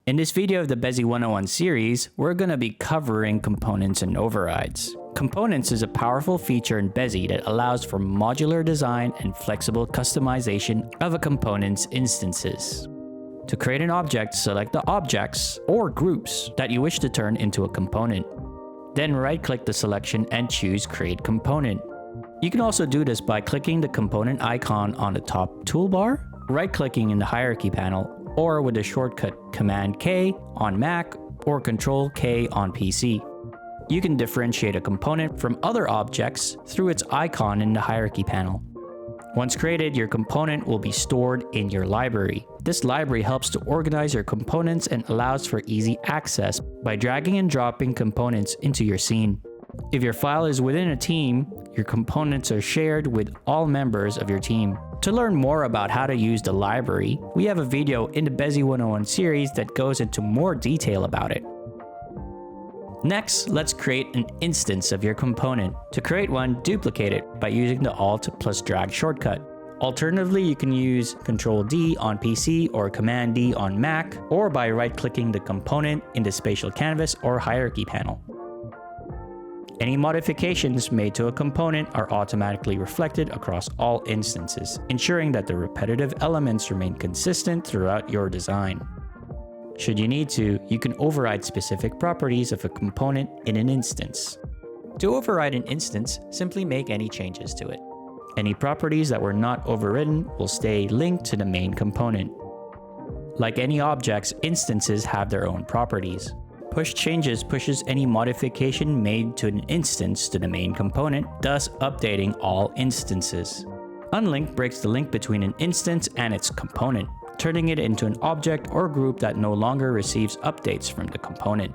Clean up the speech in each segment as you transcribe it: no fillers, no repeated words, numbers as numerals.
In this video of the Bezi 101 series, we're going to be covering components and overrides. Components is a powerful feature in Bezi that allows for modular design and flexible customization of a component's instances. To create an object, select the objects or groups that you wish to turn into a component. Then right-click the selection and choose Create Component. You can also do this by clicking the component icon on the top toolbar, right-clicking in the hierarchy panel, or with the shortcut Command-K on Mac or Control-K on PC. You can differentiate a component from other objects through its icon in the hierarchy panel. Once created, your component will be stored in your library. This library helps to organize your components and allows for easy access by dragging and dropping components into your scene. If your file is within a team, your components are shared with all members of your team. To learn more about how to use the library, we have a video in the Bezi 101 series that goes into more detail about it. Next, let's create an instance of your component. To create one, duplicate it by using the Alt plus Drag shortcut. Alternatively, you can use Ctrl-D on PC or Command-D on Mac, or by right-clicking the component in the spatial canvas or hierarchy panel. Any modifications made to a component are automatically reflected across all instances, ensuring that the repetitive elements remain consistent throughout your design. Should you need to, you can override specific properties of a component in an instance. To override an instance, simply make any changes to it. Any properties that were not overridden will stay linked to the main component. Like any objects, instances have their own properties. Push changes pushes any modification made to an instance to the main component, thus updating all instances. Unlink breaks the link between an instance and its component, turning it into an object or group that no longer receives updates from the component.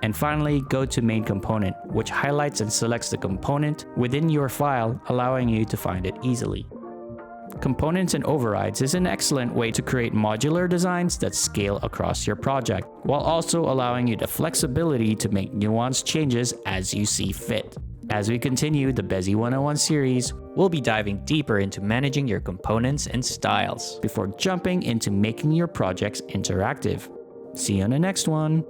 And finally, go to Main Component, which highlights and selects the component within your file, allowing you to find it easily. Components and overrides is an excellent way to create modular designs that scale across your project, while also allowing you the flexibility to make nuanced changes as you see fit. As we continue the Bezi 101 series, we'll be diving deeper into managing your components and styles before jumping into making your projects interactive. See you on the next one.